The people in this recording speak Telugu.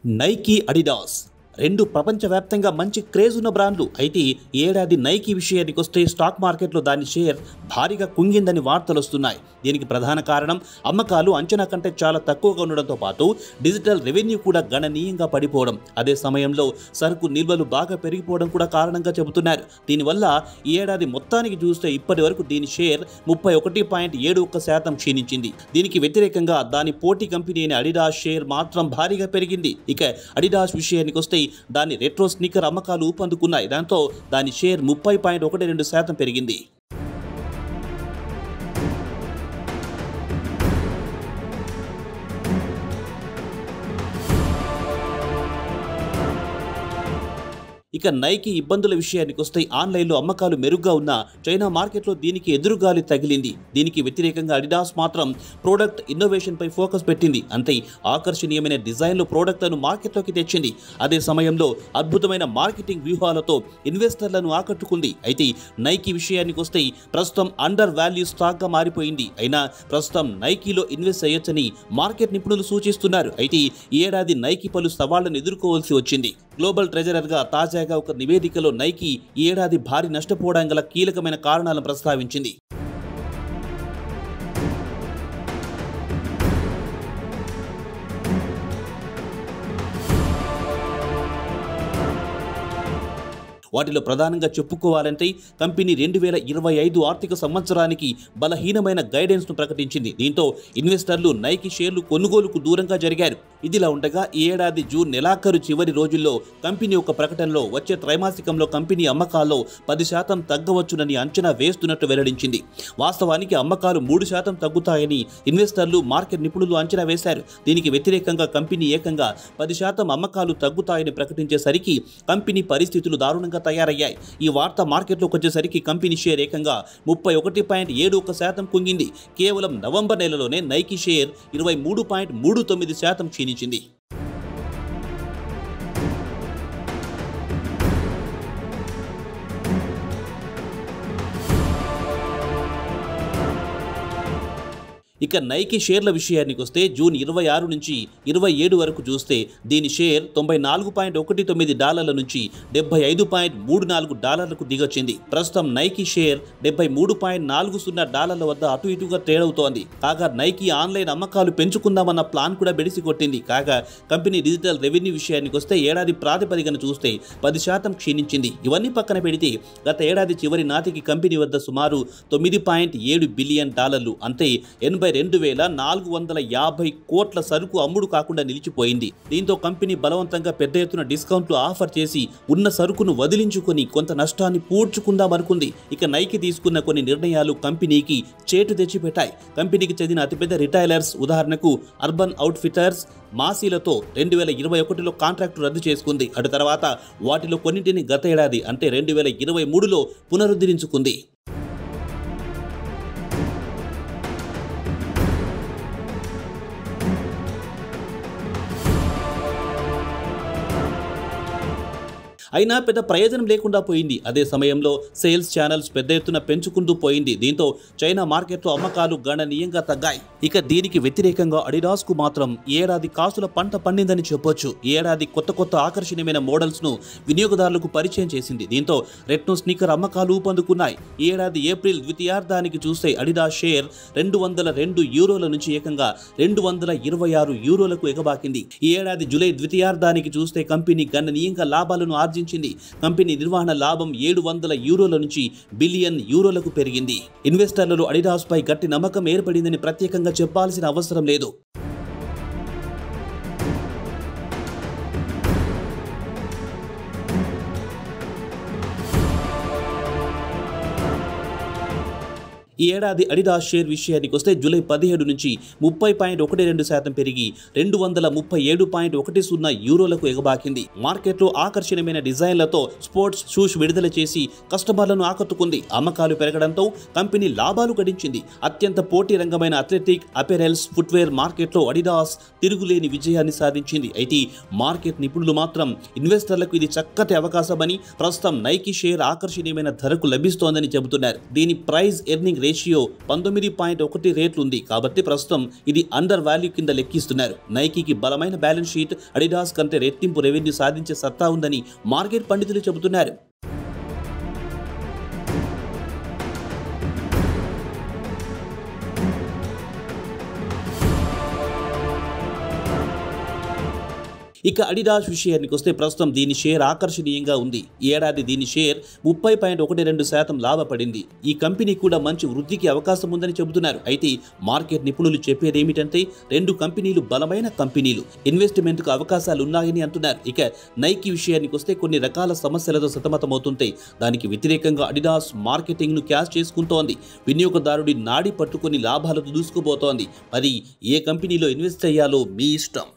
నైకీ, అడిడాస్ రెండు ప్రపంచవ్యాప్తంగా మంచి క్రేజ్ ఉన్న బ్రాండ్లు. అయితే ఈ ఏడాది నైకీ విషయానికి వస్తే స్టాక్ మార్కెట్లో దాని షేర్ భారీగా కుంగిందని వార్తలు వస్తున్నాయి. దీనికి ప్రధాన కారణం అమ్మకాలు అంచనా కంటే చాలా తక్కువగా ఉండడంతో పాటు డిజిటల్ రెవెన్యూ కూడా గణనీయంగా పడిపోవడం. అదే సమయంలో సరుకు నిల్వలు బాగా పెరిగిపోవడం కూడా కారణంగా చెబుతున్నారు. దీనివల్ల ఈ ఏడాది మొత్తానికి చూస్తే ఇప్పటి వరకు దీని షేర్ 31.71% క్షీణించింది. దీనికి వ్యతిరేకంగా దాని పోటీ కంపెనీ అయిన అడిడాస్ షేర్ మాత్రం భారీగా పెరిగింది. ఇక అడిడాస్ విషయానికి వస్తే దాని రెట్రో స్నీకర్ అమ్మకాలు ఊపందుకున్నాయి. దాంతో దాని షేర్ 30.12% పెరిగింది. ఇక నైకీ ఇబ్బందుల విషయానికి వస్తే ఆన్లైన్లో అమ్మకాలు మెరుగ్గా ఉన్న చైనా మార్కెట్లో దీనికి ఎదురుగాలి తగిలింది. దీనికి వ్యతిరేకంగా అడిడాస్ మాత్రం ప్రోడక్ట్ ఇన్నోవేషన్పై ఫోకస్ పెట్టింది. అంతే ఆకర్షణీయమైన డిజైన్లు ప్రోడక్ట్లను మార్కెట్లోకి తెచ్చింది. అదే సమయంలో అద్భుతమైన మార్కెటింగ్ వ్యూహాలతో ఇన్వెస్టర్లను ఆకట్టుకుంది. అయితే నైకీ విషయానికి వస్తే ప్రస్తుతం అండర్ వాల్యూ స్టాక్గా మారిపోయింది. అయినా ప్రస్తుతం నైకీలో ఇన్వెస్ట్ చేయొచ్చని మార్కెట్ నిపుణులు సూచిస్తున్నారు. అయితే ఈ ఏడాది నైకీ పలు సవాళ్లను ఎదుర్కోవాల్సి వచ్చింది. గ్లోబల్ ట్రెజరర్గా తాజాగా ఒక నివేదికలో నైకీ ఈ ఏడాది భారీ నష్టపోవడం గల కీలకమైన కారణాలను ప్రస్తావించింది. వాటిలో ప్రధానంగా చెప్పుకోవాలంటే కంపెనీ 2025 ఆర్థిక సంవత్సరానికి బలహీనమైన గైడెన్స్ను ప్రకటించింది. దీంతో ఇన్వెస్టర్లు నైకీ షేర్లు కొనుగోలుకు దూరంగా జరిగారు. ఇదిలా ఉండగా ఈ ఏడాది జూన్ నెలాఖరు చివరి రోజుల్లో కంపెనీ ఒక ప్రకటనలో వచ్చే త్రైమాసికంలో కంపెనీ అమ్మకాల్లో 10% తగ్గవచ్చునని అంచనా వేస్తున్నట్టు వెల్లడించింది. వాస్తవానికి అమ్మకాలు 3% తగ్గుతాయని ఇన్వెస్టర్లు, మార్కెట్ నిపుణులు అంచనా వేశారు. దీనికి వ్యతిరేకంగా కంపెనీ ఏకంగా 10% అమ్మకాలు తగ్గుతాయని ప్రకటించేసరికి కంపెనీ పరిస్థితులు దారుణంగా తయారయ్యాయి. ఈ వార్త మార్కెట్లోకి వచ్చేసరికి కంపెనీ షేర్ ఏకంగా 31.71% కుంగింది. కేవలం నవంబర్ నెలలోనే నైకీ షేర్ 23.39% క్షీణించింది. ఇక నైకీ షేర్ల విషయానికి వస్తే జూన్ 26 నుంచి 27 వరకు చూస్తే దీని షేర్ $94.19 నుంచి $75.34కు దిగొచ్చింది. ప్రస్తుతం నైకీ షేర్ $73.40 వద్ద అటు ఇటుగా ట్రేడ్ అవుతోంది. కాగా నైకీ ఆన్లైన్ అమ్మకాలు పెంచుకుందామన్న ప్లాన్ కూడా బెడిసికొట్టింది. కాగా కంపెనీ డిజిటల్ రెవెన్యూ విషయానికి వస్తే ఏడాది ప్రాతిపదికన చూస్తే 10% క్షీణించింది. ఇవన్నీ పక్కన పెడితే గత ఏడాది చివరి నాటికి కంపెనీ వద్ద సుమారు $9.7 బిలియన్ అంటే 82,450 కోట్ల సరుకు అమ్ముడు కాకుండా నిలిచిపోయింది. దీంతో కంపెనీ బలవంతంగా పెద్ద ఎత్తున డిస్కౌంట్లు ఆఫర్ చేసి ఉన్న సరుకును వదిలించుకొని కొంత నష్టాన్ని పూడ్చుకుందామనుకుంది. ఇక నైకీ తీసుకున్న కొన్ని నిర్ణయాలు కంపెనీకి చేటు తెచ్చిపెట్టాయి. కంపెనీకి చెందిన అతిపెద్ద రిటైలర్స్ ఉదాహరణకు అర్బన్ అవుట్ఫిట్టర్స్, మాసీలతో 2021లో కాంట్రాక్టు రద్దు చేసుకుంది. అటు తర్వాత వాటిలో కొన్నింటిని గత ఏడాది అంటే 2023లో పునరుద్ధరించుకుంది. అయినా పెద్ద ప్రయోజనం లేకుండా పోయింది. అదే సమయంలో సేల్స్ ఛానల్స్ పెద్ద ఎత్తున పెంచుకుంటూ పోయింది. దీంతో చైనా మార్కెట్లో అమ్మకాలు గణనీయంగా తగ్గాయి. ఇక దీనికి వ్యతిరేకంగా అడిడాస్ కు మాత్రం ఏడాది కాసుల పంట పండిందని చెప్పొచ్చు. ఏడాది కొత్త ఆకర్షణీయమైన మోడల్స్ ను వినియోగదారులకు పరిచయం చేసింది. దీంతో రెట్రో స్నీకర్ అమ్మకాలు ఊపందుకున్నాయి. ఏడాది ఏప్రిల్ ద్వితీయార్థానికి చూస్తే అడిడాస్ షేర్ €202 నుంచి ఏకంగా €226కు ఎగబాకింది. ఈ ఏడాది జూలై ద్వితీయార్థానికి చూస్తే కంపెనీ గణనీయంగా లాభాలను ఆర్జించింది. కంపెనీ నిర్వహణ లాభం €700 నుంచి బిలియన్ పెరిగింది. ఇన్వెస్టర్లలో అడిడాస్ పై గట్టి నమ్మకం ఏర్పడిందని ప్రత్యేకంగా చెప్పాల్సిన అవసరం లేదు. ఈ ఏడాది అడిడాస్ షేర్ విషయానికి వస్తే జూలై 17 నుంచి 30.12% పెరిగి €237.10కు ఎగబాకింది. మార్కెట్లో ఆకర్షణీయమైన డిజైన్లతో స్పోర్ట్స్ షూస్ విడుదల చేసి కస్టమర్లను ఆకట్టుకుంది. అమ్మకాలు పెరగడంతో కంపెనీ లాభాలు గడించింది. అత్యంత పోటీ రంగమైన అథ్లెటిక్ అపెరల్స్ ఫుట్వేర్ మార్కెట్లో అడిడాస్ తిరుగులేని విజయాన్ని సాధించింది. అయితే మార్కెట్ నిపుణులు మాత్రం ఇన్వెస్టర్లకు ఇది చక్కటి అవకాశమని, ప్రస్తుతం నైకీ షేర్ ఆకర్షణీయమైన ధరకు లభిస్తోందని చెబుతున్నారు. దీని ప్రైస్ ఎర్నింగ్ రేషియో 19.1 రేట్లు ఉంది కాబట్టి ప్రస్తుతం ఇది అండర్ వాల్యూ కింద లెక్కిస్తున్నారు. నైకీకి బలమైన బ్యాలెన్స్ షీట్, అడిడాస్ కంటే రెట్టింపు రెవెన్యూ సాధించే సత్తా ఉందని మార్కెట్ పండితులు చెబుతున్నారు. ఇక అడిడాస్ విషయానికి వస్తే ప్రస్తుతం దీని షేర్ ఆకర్షణీయంగా ఉంది. ఈ ఏడాది దీని షేర్ 30.12% లాభపడింది. ఈ కంపెనీ కూడా మంచి వృద్ధికి అవకాశం ఉందని చెబుతున్నారు. అయితే మార్కెట్ నిపుణులు చెప్పేదేమిటంటే రెండు కంపెనీలు బలమైన కంపెనీలు, ఇన్వెస్ట్మెంట్కు అవకాశాలు ఉన్నాయని అంటున్నారు. ఇక నైకీ విషయానికి వస్తే కొన్ని రకాల సమస్యలతో సతమతమవుతుంటే దానికి వ్యతిరేకంగా అడిడాస్ మార్కెటింగ్ను క్యాష్ చేసుకుంటోంది. వినియోగదారుడి నాడి పట్టుకొని లాభాలతో దూసుకుపోతోంది. మరి ఏ కంపెనీలో ఇన్వెస్ట్ చేయాలో మీ ఇష్టం.